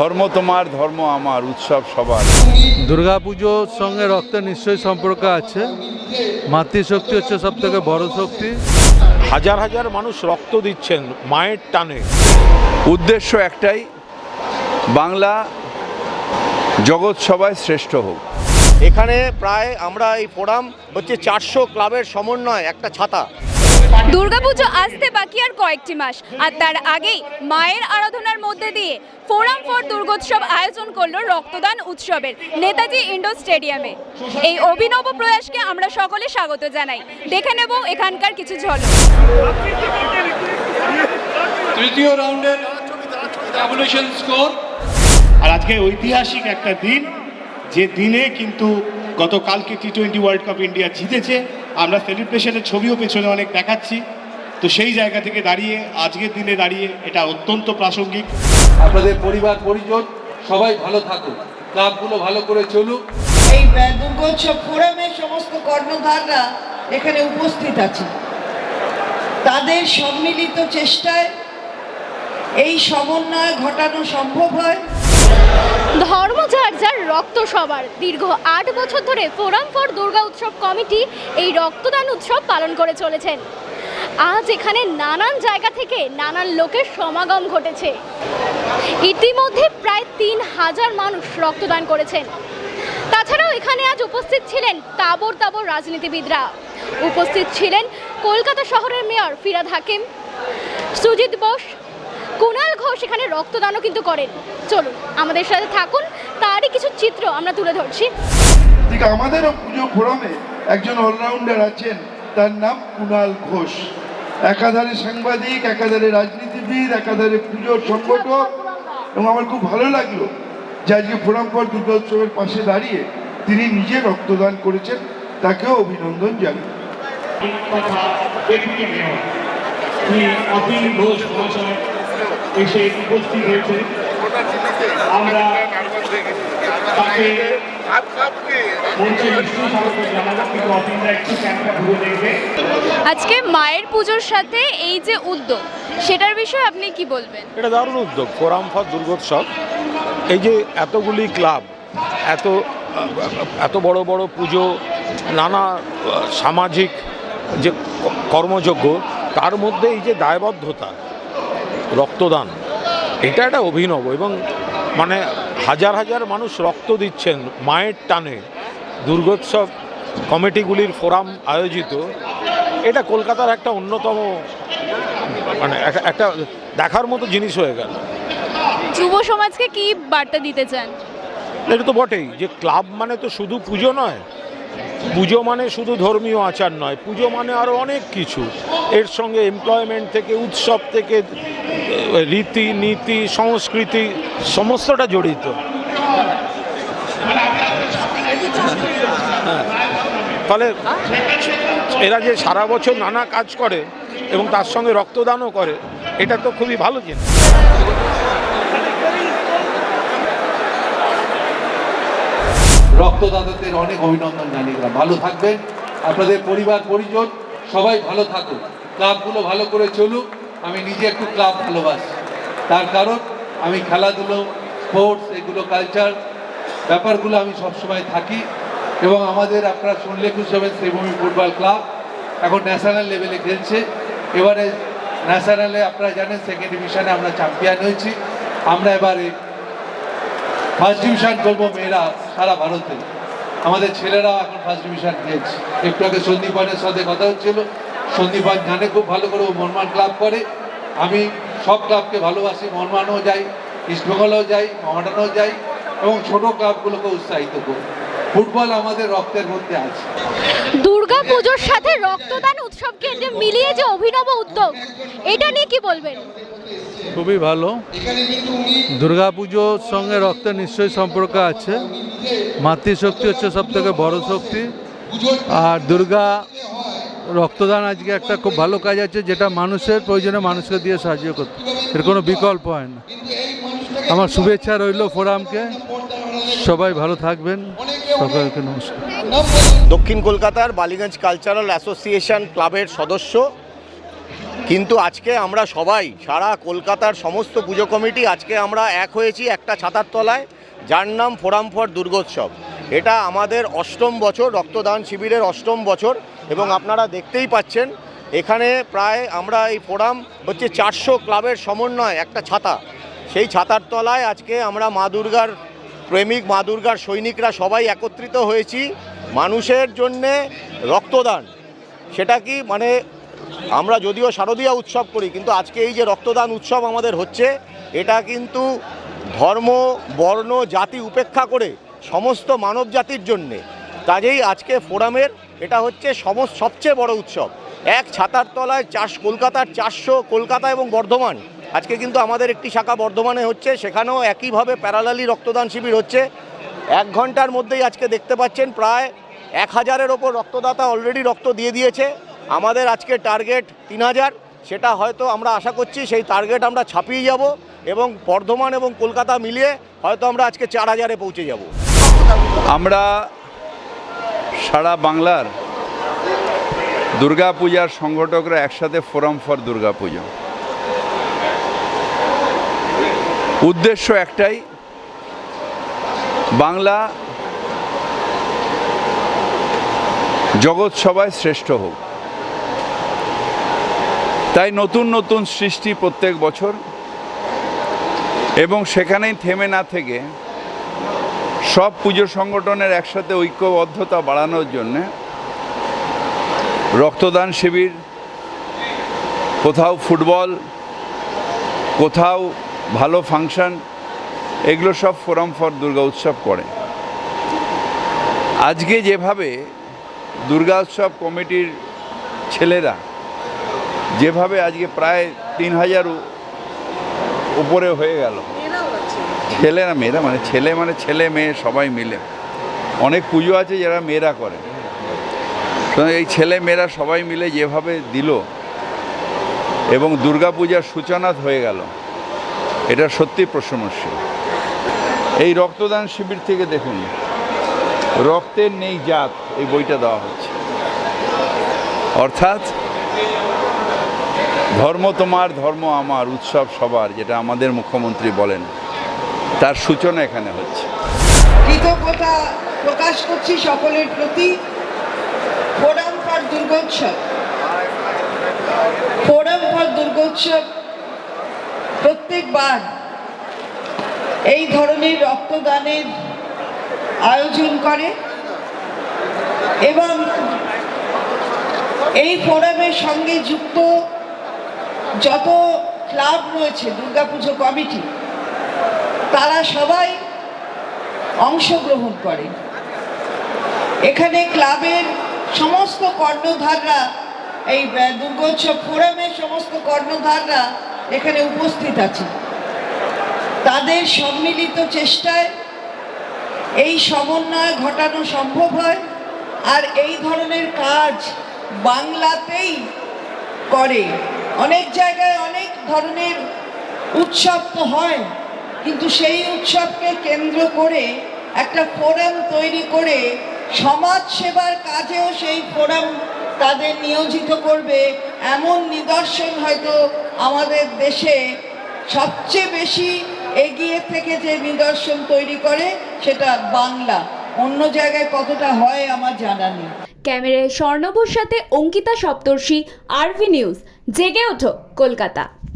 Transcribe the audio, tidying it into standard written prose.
ধর্ম তোমার, ধর্ম আমার, উৎসব সবার। দুর্গাপুজোর সঙ্গে রক্তের নিশ্চয়ই সম্পর্ক আছে। মাতৃশক্তি হচ্ছে সব থেকে বড় শক্তি। হাজার হাজার মানুষ রক্ত দিচ্ছেন মায়ের টানে। উদ্দেশ্য একটাই, বাংলা জগৎ সবাই শ্রেষ্ঠ হোক। এখানে প্রায় আমরা এই ফোরাম হচ্ছে 400 ক্লাবের সমন্বয় একটা ছাতা। দুর্গাপুজো আসতে বাকি আর কয়েকটি মাস, আর তার আগেই মায়ের আরাধনার মধ্যে দিয়ে ফোরাম ফর দুর্গোৎসব আয়োজন করলো রক্তদান উৎসবের নেতাজি ইন্ডোর স্টেডিয়ামে। এই অভিনব প্রয়াসকে আমরা সকলে স্বাগত জানাই। দেখে নেব এখানকার কিছু ঝলক। তৃতীয় রাউন্ডের ট্যাবুলেশন স্কোর। আর আজকে ঐতিহাসিক একটা দিন, যে দিনে কিন্তু গতকালকে টি20 ওয়ার্ল্ড কাপ ইন্ডিয়া জিতেছে। আমরা সেলিব্রেশনের ছবিও পেছনে অনেক দেখাচ্ছি। তো সেই জায়গা থেকে দাঁড়িয়ে আজকের দিনে দাঁড়িয়ে এটা অত্যন্ত প্রাসঙ্গিক। আপনাদের পরিবার পরিজন সবাই ভালো থাকুক, ক্লাবগুলো ভালো করে চলুক। এই দুর্গোৎসব ফোরামের সমস্ত কর্ণধাররা এখানে উপস্থিত আছে। তাদের সম্মিলিত চেষ্টায় এই সমন্বয় ঘটানো সম্ভব হয়। ধর্ম যার যার, রক্ত সবার। দীর্ঘ 8 বছর ধরে ফোরাম ফর দুর্গা উৎসব কমিটি এই রক্তদান উৎসব পালন করে চলেছেন। আজ এখানে নানান জায়গা থেকে নানান লোকের সমাগম ঘটেছে। ইতিমধ্যে প্রায় 3000 মানুষ রক্তদান করেছেন। তাছাড়াও এখানে আজ উপস্থিত ছিলেন তাবড় তাবড় রাজনীতিবিদরা। উপস্থিত ছিলেন কলকাতা শহরের মেয়র ফিরহাদ হাকিম, সুজিত বোস, কুণাল ঘোষ এখানে রক্তদানও কিন্তু করেন। চলুন আমাদের সাথে থাকুন, তারই কিছু চিত্র আমরা তুলে ধরছি। ঠিক আমাদেরও পুজো ফোরামে একজন অলরাউন্ডার আছেন, তার নাম কুণাল ঘোষ। একাধারে সাংবাদিক, একাধারে রাজনীতিবিদ, একাধারে পুজোর সংগঠক। এবং আমার খুব ভালো লাগলো যে আজকে ফোরাম ফর দুর্গোৎসবের পাশে দাঁড়িয়ে তিনি নিজে রক্তদান করেছেন, তাকেও অভিনন্দন জানাই। এসে উপস্থিত হয়েছে, আমরা তাকে মঞ্চে নিশ্চয়ই স্বাগত জানাবো, কিন্তু অফিনরা একটু ক্যামেরা ঘুরে দেখবে। আজকে মায়ের পুজোর সাথে এই যে উদ্যোগ, সেটার বিষয়ে আপনি কি বলবেন? এটা দারুণ উদ্যোগ, ফোরাম ফর দুর্গোৎসব। এই যে এতগুলি ক্লাব, এত বড় বড় পুজো, নানা সামাজিক যে কর্মযজ্ঞ, তার মধ্যে এই যে দায়বদ্ধতা রক্তদান, এটা একটা অভিনব। এবং মানে হাজার হাজার মানুষ রক্ত দিচ্ছেন মায়ের টানে। দুর্গোৎসব কমিটিগুলির ফোরাম আয়োজিত, এটা কলকাতার একটা অন্যতম মানে একটা দেখার মতো জিনিস হয়ে গেল। যুব সমাজকে কি বার্তা দিতে চান? এটা তো বটেই, যে ক্লাব মানে তো শুধু পুজো নয়, পুজো মানে শুধু ধর্মীয় আচার নয়, পুজো মানে আরও অনেক কিছু। এর সঙ্গে এমপ্লয়মেন্ট থেকে, উৎসব থেকে, রীতি নীতি, সংস্কৃতি সমস্তটা জড়িত। ফলে এরা যে সারা বছর নানা কাজ করে এবং তার সঙ্গে রক্তদানও করে, এটা তো খুবই ভালো জিনিস। রক্তদাতাদের অনেক অভিনন্দন জানিয়ে ভালো থাকবেন। আপনাদের পরিবার পরিজন সবাই ভালো থাকুক, ক্লাবগুলো ভালো করে চলুক। আমি নিজে একটু ক্লাব ভালোবাসি, তার কারণ আমি খেলাধুলো, স্পোর্টস, এগুলো কালচার ব্যাপারগুলো আমি সবসময় থাকি। এবং আমাদের আপনারা শুনলে খুশি হবেন, শ্রীভূমি ফুটবল ক্লাব এখন ন্যাশনাল লেভেলে খেলছে। এবারে ন্যাশনালে আপনারা জানেন সেকেন্ড ডিভিশনে আমরা চ্যাম্পিয়ন হয়েছি। আমরা এবারে ফার্স্ট ডিভিশন করবো, মেয়েরা সারা ভারতে। আমাদের ছেলেরাও এখন ফার্স্ট ডিভিশন খেলছে। একটু আগে সন্দীপনের সাথে কথা হচ্ছিল, সন্দীপন জানে খুব ভালো করে, ও মনমান ক্লাব করে। আমি সব ক্লাবকে ভালোবাসি, মনমানও যাই, ইস্টবেঙ্গলেও যাই, মহামেডানও যাই, এবং ছোট ক্লাবগুলোকে উৎসাহিত করি। ফুটবল আমাদের রক্তের মধ্যে আছে। দুর্গা পুজোর সাথে রক্তদান উৎসবকে মিলিয়ে যে অভিনব উদ্যোগ, এটা নিয়ে কি বলবেন? খুবই ভালো। দুর্গাপুজোর সঙ্গে রক্তের নিশ্চয়ই সম্পর্ক আছে। মাতৃশক্তি হচ্ছে সব থেকে বড় শক্তি। আর দুর্গা রক্তদান আজকে একটা খুব ভালো কাজ আছে, যেটা মানুষের প্রয়োজনে মানুষকে দিয়ে সাহায্য করতে, এর কোনো বিকল্প হয় না। আমার শুভেচ্ছা রইল ফোরামকে, সবাই ভালো থাকবেন, সকলকে নমস্কার। দক্ষিণ কলকাতার বালিগঞ্জ কালচারাল অ্যাসোসিয়েশন ক্লাবের সদস্য কিন্তু আজকে আমরা সবাই সারা কলকাতার সমস্ত পুজো কমিটি আজকে আমরা এক হয়েছি একটা ছাতার তলায়, যার নাম ফোরাম ফর দুর্গোৎসব। এটা আমাদের 8ম বছর, রক্তদান শিবিরের 8ম বছর, এবং আপনারা দেখতেই পাচ্ছেন এখানে প্রায় আমরা এই ফোরাম হচ্ছে 400 ক্লাবের সমন্বয় একটা ছাতা। সেই ছাতার তলায় আজকে আমরা মা দুর্গার প্রেমিক, মা দুর্গার সৈনিকরা সবাই একত্রিত হয়েছি মানুষের জন্যে রক্তদান। সেটা কি মানে আমরা যদিও শারদীয়া উৎসব করি, কিন্তু আজকে এই যে রক্তদান উৎসব আমাদের হচ্ছে, এটা কিন্তু ধর্ম, বর্ণ, জাতি উপেক্ষা করে সমস্ত মানব জাতির জন্যে। কাজেই আজকে ফোরামের এটা হচ্ছে সবচেয়ে বড় উৎসব। এক ছাতার তলায় কলকাতার 400, কলকাতা এবং বর্ধমান, আজকে কিন্তু আমাদের একটি শাখা বর্ধমানে হচ্ছে, সেখানেও একইভাবে প্যারালালি রক্তদান শিবির হচ্ছে। 1 ঘন্টার মধ্যেই আজকে দেখতে পাচ্ছেন প্রায় 1000-এর ওপর রক্তদাতা অলরেডি রক্ত দিয়ে দিয়েছে। আমাদের আজকে টার্গেট 3000, সেটা হয়তো আমরা আশা করছি সেই টার্গেট আমরা ছাপিয়ে যাব, এবং বর্ধমান এবং কলকাতা মিলিয়ে হয়তো আমরা আজকে 4000-এ পৌঁছে যাব। আমরা সারা বাংলার দুর্গাপূজার সংগঠকরা একসাথে ফোরাম ফর দুর্গাপুজো। উদ্দেশ্য একটাই, বাংলা জগৎ সবাই শ্রেষ্ঠ হোক। তাই নতুন নতুন সৃষ্টি প্রত্যেক বছর, এবং সেখানেই থেমে না থেকে সব পুজো সংগঠনের একসাথে ঐক্যবদ্ধতা বাড়ানোর জন্যে রক্তদান শিবির, কোথাও ফুটবল, কোথাও ভালো ফাংশন, এগুলো সব ফোরাম ফর দুর্গা উৎসব করে। আজকে যেভাবে দুর্গা উৎসব কমিটির ছেলেরা যেভাবে আজকে প্রায় 3000 উপরে হয়ে গেল, ছেলেরা মেয়েরা মানে ছেলে মেয়ে সবাই মিলে, অনেক পুজো আছে যারা মেয়েরা করে, এই ছেলে মেয়েরা সবাই মিলে যেভাবে দিল এবং দুর্গা পূজার সূচনা হয়ে গেল, এটা সত্যি প্রশংসনীয়। এই রক্তদান শিবির থেকে দেখুন, রক্তের নেই জাত, এই বইটা দেওয়া হচ্ছে। অর্থাৎ ধর্ম তোমার, ধর্ম আমার, উৎসব সবার, যেটা আমাদের মুখ্যমন্ত্রী বলেন, তার সূচনা এখানে হচ্ছে। কৃতজ্ঞতা প্রকাশ করছি সকলের প্রতি। Forum for Durgotsav, forum for Durgotsav প্রত্যেকবার এই ধরনের রক্তদানের আয়োজন করে, এবং এই ফোরামের সঙ্গে যুক্ত যত ক্লাব রয়েছে দুর্গাপুজো কমিটি, তারা সবাই অংশগ্রহণ করে। এখানে ক্লাবের সমস্ত কর্ণধাররা, এই দুর্গোৎসব ফোরামের সমস্ত কর্ণধাররা এখানে উপস্থিত আছে। তাদের সম্মিলিত চেষ্টায় এই সমন্বয় ঘটানো সম্ভব হয়। আর এই ধরনের কাজ বাংলাতেই করে। অনেক জায়গায় অনেক ধরনের উৎসব তো হয়, কিন্তু সেই উৎসবকে কেন্দ্র করে একটা ফোরাম তৈরি করে সমাজ সেবার কাজেও সেই ফোরাম তাদের নিয়োজিত করবে, এমন নিদর্শন হয়তো আমাদের দেশে সবচেয়ে বেশি এগিয়ে থেকে যে নিদর্শন তৈরি করে সেটা বাংলা। অন্য জায়গায় কতটা হয় আমার জানা নেই। ক্যামেরায় স্বর্ণভূর সাথে অঙ্কিতা সপ্তর্ষি, আরভি নিউজ, জেগে ওঠো কলকাতা।